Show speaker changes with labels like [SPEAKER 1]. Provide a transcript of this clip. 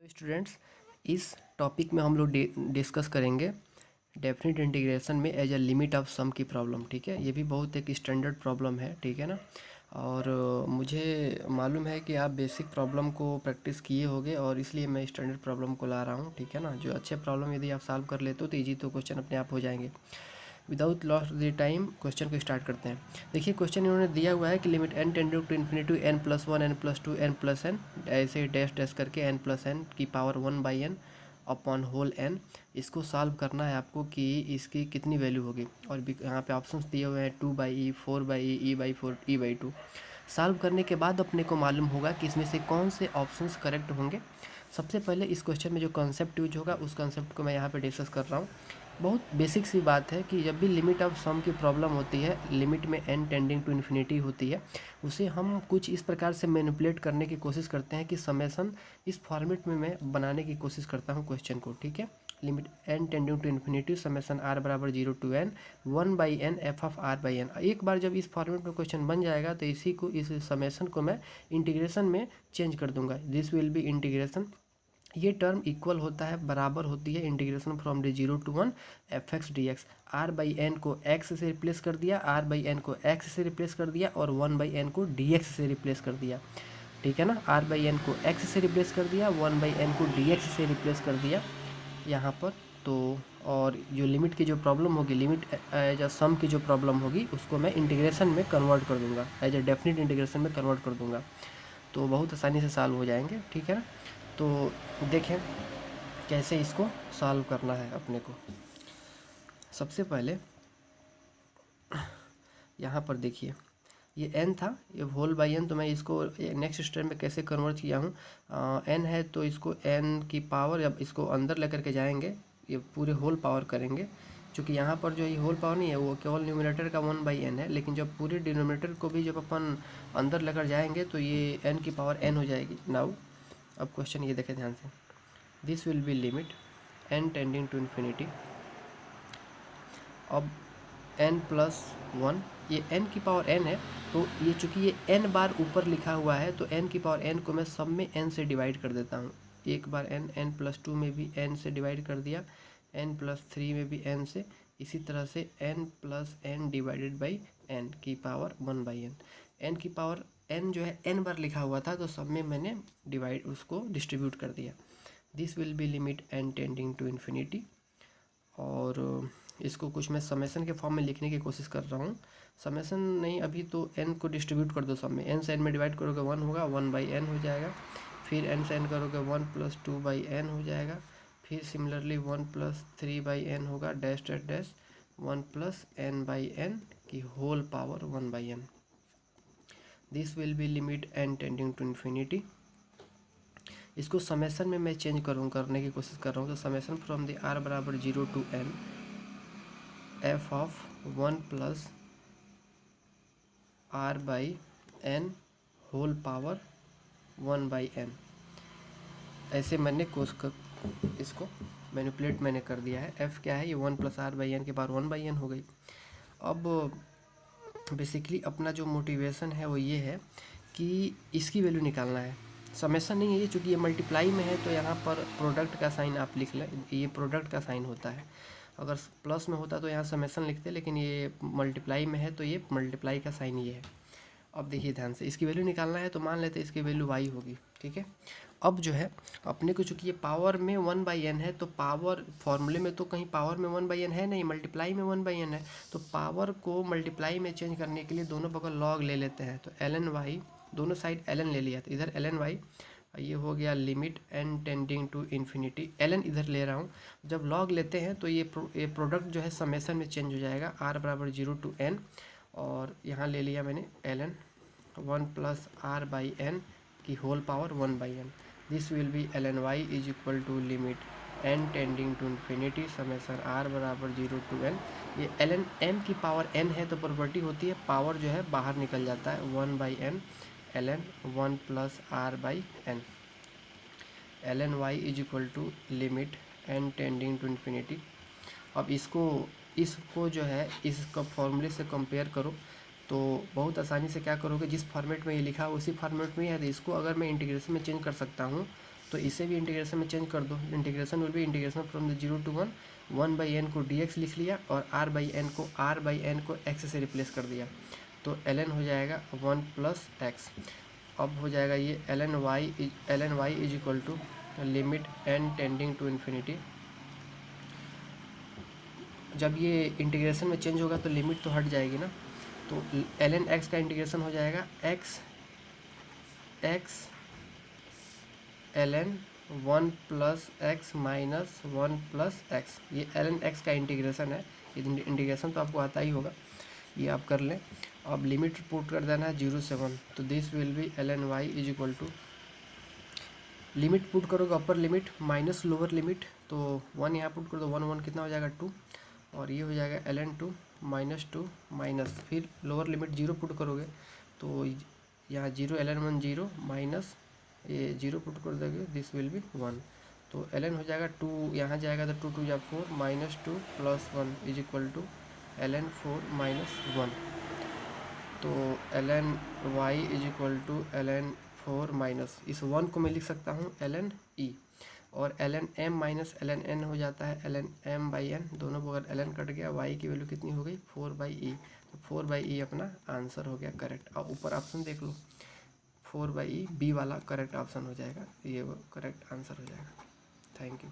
[SPEAKER 1] तो स्टूडेंट्स, इस टॉपिक में हम लोग डिस्कस करेंगे डेफिनेट इंटीग्रेशन में as a limit of some की प्रॉब्लम। ठीक है, ये भी बहुत एक स्टैंडर्ड प्रॉब्लम है। ठीक है ना। और मुझे मालूम है कि आप बेसिक प्रॉब्लम को प्रैक्टिस किए होंगे और इसलिए मैं स्टैंडर्ड प्रॉब्लम को ला रहा हूँ। ठीक है ना। जो अच्छे प्रॉब्लम यदि आप सॉल्व कर लेते हो तो ईजी तो क्वेश्चन अपने आप हो जाएंगे। Without loss the time question को स्टार्ट करते हैं। देखिए, क्वेश्चन इन्होंने दिया हुआ है कि limit n tending to infinity n+1 n+2 n+n ऐसे डैश डैश करके n+n की power 1/n upon whole n। इसको सॉल्व करना है आपको कि इसकी कितनी वैल्यू होगी। और यहाँ पे ऑप्शंस दिए हुए हैं 2/e 4/e e/4 e/2। Solve करने के बाद अपने को मालूम होगा कि इसमें से कौन से ऑप्शंस करेक्ट होंगे। सबसे पहले इस क्वेश्चन में जो कॉन्सेप्ट यूज होगा उस कॉन्सेप्ट को मैं यहाँ पे डिस्कस कर रहा हूँ। बहुत बेसिक सी बात है कि जब भी लिमिट ऑफ सम की प्रॉब्लम होती है, लिमिट में n टेंडिंग टू इन्फिनिटी होती है, उसे हम कुछ इस प्रकार से मैनिपुलेट करने की कोशिश करते हैं कि समेसन इस फॉर्मेट में मैं बनाने की कोशिश करता हूँ क्वेश्चन को। ठीक है, limit n tending to infinity summation r बराबर 0 to n 1/n f(r/n)। एक बार जब इस फॉर्मेट में क्वेश्चन बन जाएगा तो इस समेसन को मैं इंटीग्रेशन में चेंज कर दूंगा। This will B integration. ये टर्म इक्वल होता है, बराबर होती है integration from D 0 to 1 fx dx। r/n को x से रिप्लेस कर दिया, r/n को x से रिप्लेस कर दिया और 1/n को dx से रिप्लेस कर दिया। ठीक है ना। r/n को x से रिप्लेस कर दिया, 1/n को dx से रिप्लेस कर दिया यहाँ पर। तो और जो लिमिट की जो प्रॉब्लम होगी, लिमिट एज अ सम की जो प्रॉब्लम होगी, उसको मैं इंटीग्रेशन में कन्वर्ट कर दूंगा, एज अ डेफिनेट इंटीग्रेशन में कन्वर्ट कर दूंगा। तो बहुत आसानी से सॉल्व हो जाएंगे। ठीक है ना। तो देखें कैसे इसको सॉल्व करना है अपने को। सबसे पहले यहाँ पर देखिए, ये n था, ये होल बाई n, तो मैं इसको नेक्स्ट स्टेप में कैसे कन्वर्ट किया हूँ। n है तो इसको n की पावर, जब इसको अंदर लेकर के जाएंगे ये पूरे होल पावर करेंगे। क्योंकि यहाँ पर जो ये होल पावर नहीं है, वो केवल न्यूमरेटर का 1/n है, लेकिन जब पूरे डिनोमिनेटर को भी जब अपन अंदर लेकर जाएंगे तो ये n की पावर n हो जाएगी। नाउ अब क्वेश्चन ये देखें ध्यान से। This will be limit n tending to infinity. अब n+1, ये n की पावर n है, तो ये चूँकि ये n बार ऊपर लिखा हुआ है तो n की पावर n को मैं सब में n से डिवाइड कर देता हूँ। एक बार n+2 में भी n से डिवाइड कर दिया, n+3 में भी n से, इसी तरह से n+n डिवाइडेड बाई n की पावर 1/n। n की पावर n जो है n बार लिखा हुआ था तो सब में मैंने डिवाइड उसको डिस्ट्रीब्यूट कर दिया। This will be limit n tending to infinity. और इसको कुछ मैं समेसन के फॉर्म में लिखने की कोशिश कर रहा हूँ। समेसन नहीं, अभी तो n को डिस्ट्रीब्यूट कर दो सब में। n से n में डिवाइड करोगे 1 होगा, 1/n हो जाएगा। फिर n से n करोगे 1+2/n हो जाएगा। फिर सिमिलरली 1+3/n होगा, डैश डैश डैश 1+n/n की whole power 1/n। This will be limit n tending to infinity. इसको समेसन में मैं चेंज करने की कोशिश कर रहा हूँ। तो समेसन फ्रॉम द r बराबर 0 to n f of 1+ r/n whole power 1/n। ऐसे मैंने इसको मैनिपुलेट मैंने कर दिया है। f क्या है, ये 1+ r/n के पावर 1/n हो गई। अब बेसिकली अपना जो मोटिवेशन है वो ये है कि इसकी वैल्यू निकालना है। समेसन नहीं है ये, चूँकि ये मल्टीप्लाई में है तो यहाँ पर प्रोडक्ट का साइन आप लिख लें, ये प्रोडक्ट का साइन होता है। अगर प्लस में होता तो यहाँ समेसन लिखते, लेकिन ये मल्टीप्लाई में है तो ये मल्टीप्लाई का साइन ये है। अब देखिए ध्यान से, इसकी वैल्यू निकालना है तो मान लेते हैं इसकी वैल्यू y होगी। ठीक है। अब जो है अपने को, चूँकि ये पावर में 1/n है तो पावर फॉर्मूले में तो कहीं पावर में 1/n है नहीं, मल्टीप्लाई में 1/n है, तो पावर को मल्टीप्लाई में चेंज करने के लिए दोनों बगल log ले लेते हैं। तो ln y, दोनों साइड ln ले लिया, तो इधर ln y, ये हो गया limit n tending to infinity. ln इधर ले रहा हूँ, जब log लेते हैं तो ये प्रोडक्ट जो है समेसन में चेंज हो जाएगा, r बराबर 0 to n। और यहाँ ले लिया मैंने ln 1+ r/n की whole power 1/n। This will be ln y is equal to limit n tending to infinity summation r बराबर 0 to n। ये ln m की पावर n है तो प्रॉपर्टी होती है पावर जो है बाहर निकल जाता है, 1/n ln 1+ r/n। ln y is equal to limit n tending to infinity. अब इसको जो है इसका फॉर्मूले से कंपेयर करो तो बहुत आसानी से क्या करोगे, जिस फॉर्मेट में ये लिखा है उसी फॉर्मेट में है, तो इसको अगर मैं इंटीग्रेशन में चेंज कर सकता हूँ तो इसे भी इंटीग्रेशन में चेंज कर दो। Integration will be integration from the 0 to 1, 1/n को dx लिख लिया और r/n को x से रिप्लेस कर दिया, तो ln हो जाएगा 1 + x। अब हो जाएगा ये ln y is equal to limit n tending to infinity. जब ये इंटीग्रेशन में चेंज होगा तो लिमिट तो हट जाएगी ना, तो ln x का इंटीग्रेशन हो जाएगा x ln 1 + x minus 1 + x। ये ln x का इंटीग्रेशन है। ये इंटीग्रेशन तो आपको आता ही होगा, ये आप कर लें। अब लिमिट पुट कर देना है 0 से 1, तो this will be ln y is equal to, limit पुट करोगे upper limit minus lower limit, तो 1 यहाँ पुट कर दो, 1 1 कितना हो जाएगा 2, और ये हो जाएगा ln 2 -2 माइनस, फिर लोअर लिमिट 0 पुट करोगे तो यहाँ 0 ln 1 0 माइनस ये 0 पुट कर दोगे, दिस विल बी 1, तो ln हो जाएगा 2, यहाँ जाएगा तो 2 2 या 4 -2 + 1 इज इक्वल टू ln 4 - 1, तो ln y is equal to ln 4 minus, इस 1 को मैं लिख सकता हूँ ln e, और ln m - ln n हो जाता है ln m/n, दोनों को अगर ln कट गया, y की वैल्यू कितनी हो गई 4/e, तो 4/e अपना आंसर हो गया करेक्ट। और ऊपर ऑप्शन देख लो, 4/e बी वाला करेक्ट ऑप्शन हो जाएगा, ये वो करेक्ट आंसर हो जाएगा। Thank you.